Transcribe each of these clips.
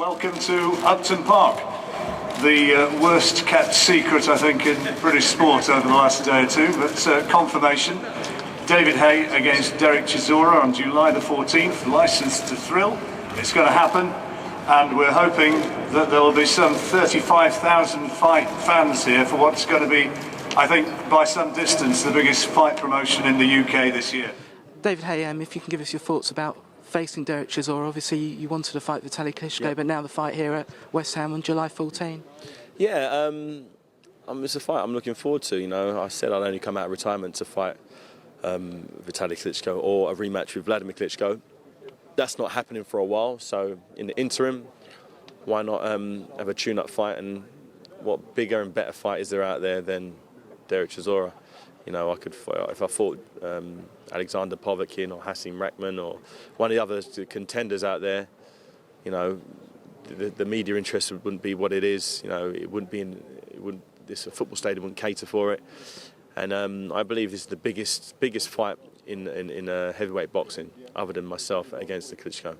Welcome to Upton Park, the worst kept secret, I think, in British sport over the last day or two, but confirmation. David Haye against Derek Chisora on July the 14th, licensed to thrill. It's going to happen, and we're hoping that there will be some 35,000 fans here for what's going to be, I think, by some distance, the biggest fight promotion in the UK this year. David Haye, if you can give us your thoughts about facing Derek Chisora. Obviously you wanted to fight Vitaly Klitschko, but now the fight here at West Ham on July 14. Yeah, it's a fight I'm looking forward to. You know, I said I'd only come out of retirement to fight Vitaly Klitschko or a rematch with Vladimir Klitschko. That's not happening for a while, so in the interim, why not have a tune-up fight? And what bigger and better fight is there out there than Derek Chisora? You know, I could, if I fought Alexander Povetkin or Hasim Rahman or one of the other contenders out there, you know, the media interest wouldn't be what it is. You know, it wouldn't be this football stadium wouldn't cater for it. And I believe this is the biggest fight in heavyweight boxing, other than myself against the Klitschko.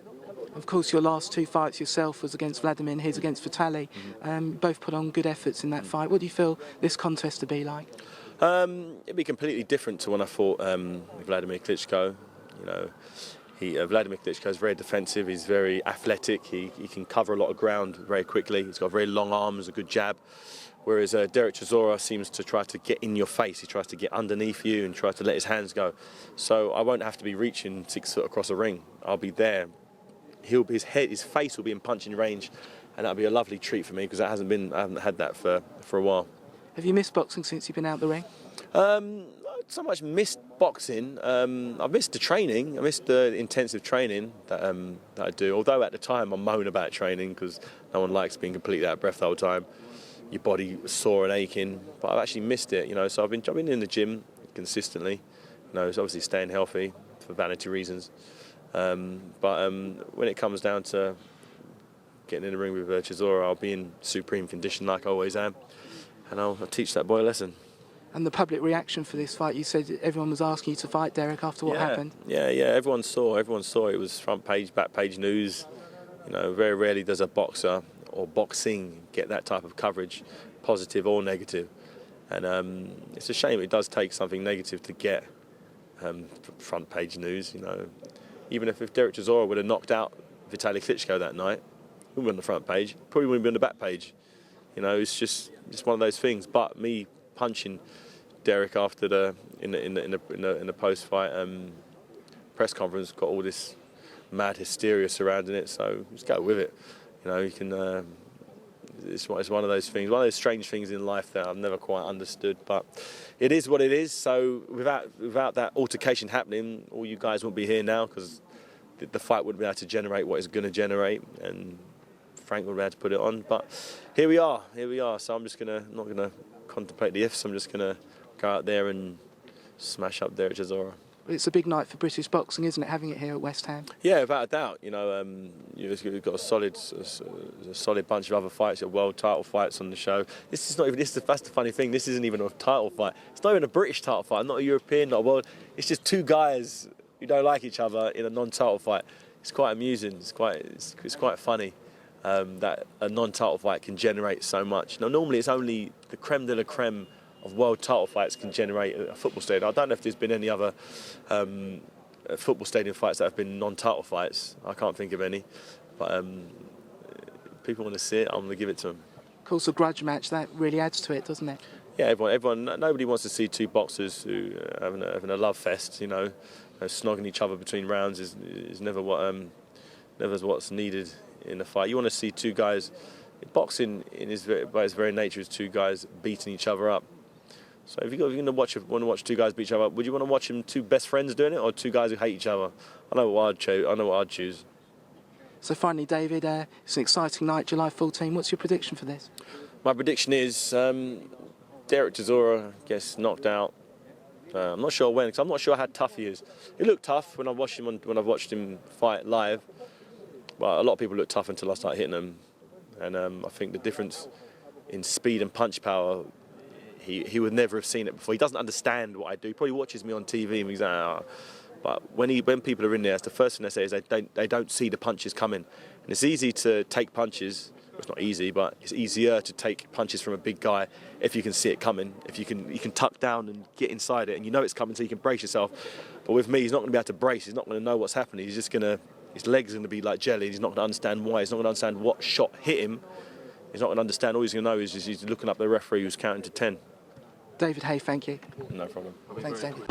Of course, your last two fights yourself was against Vladimir and his against Vitaly. Both put on good efforts in that fight. What do you feel this contest to be like? It'd be completely different to when I fought Vladimir Klitschko. You know, Vladimir Klitschko is very defensive. He's very athletic. He can cover a lot of ground very quickly. He's got very long arms, a good jab. Whereas Derek Chisora seems to try to get in your face. He tries to get underneath you and tries to let his hands go. So I won't have to be reaching 6 foot across a ring. I'll be there. His face will be in punching range, and that'll be a lovely treat for me because I haven't had that for a while. Have you missed boxing since you've been out the ring? Not so much missed boxing. I've missed the training. I missed the intensive training that I do. Although at the time I moan about training because no one likes being completely out of breath the whole time. Your body sore and aching. But I've actually missed it. You know, so I've been in the gym consistently. You know, it's obviously staying healthy for vanity reasons. But when it comes down to getting in the ring with Chisora, I'll be in supreme condition like I always am. And I'll teach that boy a lesson. And the public reaction for this fight, you said everyone was asking you to fight Derek after what happened. Yeah, everyone saw. It was front page, back page news. You know, very rarely does a boxer or boxing get that type of coverage, positive or negative. And it's a shame it does take something negative to get front page news. You know, even if Derek Chisora would have knocked out Vitaly Klitschko that night, he wouldn't be on the front page. Probably wouldn't be on the back page. You know, it's just one of those things. But me punching Derek after in the post-fight press conference got all this mad hysteria surrounding it. So just go with it. You know, you can. It's one of those things, one of those strange things in life that I've never quite understood. But it is what it is. So without that altercation happening, all you guys won't be here now because the fight wouldn't be able to generate what it's going to generate, and Frank would be able to put it on. But here we are. So I'm just not gonna contemplate the ifs. I'm just gonna go out there and smash up Derek Chisora. It's a big night for British boxing, isn't it, having it here at West Ham? Yeah, without a doubt. You know, you've got a solid bunch of other fights, world title fights on the show. This is not even. That's the funny thing. This isn't even a title fight. It's not even a British title fight. Not a European, not a world. It's just two guys who don't like each other in a non-title fight. It's quite amusing. It's quite funny. That a non-title fight can generate so much. Now, normally it's only the creme de la creme of world title fights can generate a football stadium. I don't know if there's been any other football stadium fights that have been non-title fights. I can't think of any. But people want to see it, I'm going to give it to them. Of course, a grudge match, that really adds to it, doesn't it? Yeah, everyone. Nobody wants to see two boxers who having a love fest. You know, snogging each other between rounds is never what's needed in a fight. You want to see two guys. Boxing, by its very nature, is two guys beating each other up. So if you're going to want to watch two guys beat each other up, would you want to watch them two best friends doing it, or two guys who hate each other? I know what I'd choose. So finally, David, it's an exciting night, July 14. What's your prediction for this? My prediction is Derek Chisora gets knocked out. I'm not sure when, because I'm not sure how tough he is. He looked tough when I've watched him fight live. Well, a lot of people look tough until I start hitting them. And I think the difference in speed and punch power, he would never have seen it before. He doesn't understand what I do. He probably watches me on TV and he's like, oh. But when people are in there, that's the first thing they say is they don't see the punches coming. And it's easy to take punches. It's not easy, but it's easier to take punches from a big guy if you can see it coming. If you can tuck down and get inside it, and you know it's coming, so you can brace yourself. But with me, he's not going to be able to brace. He's not going to know what's happening. He's just going to, his legs are going to be like jelly. He's not going to understand why. He's not going to understand what shot hit him. He's not going to understand. All he's going to know is just he's looking up the referee who's counting to 10. David Haye, thank you. No problem. Thanks, David.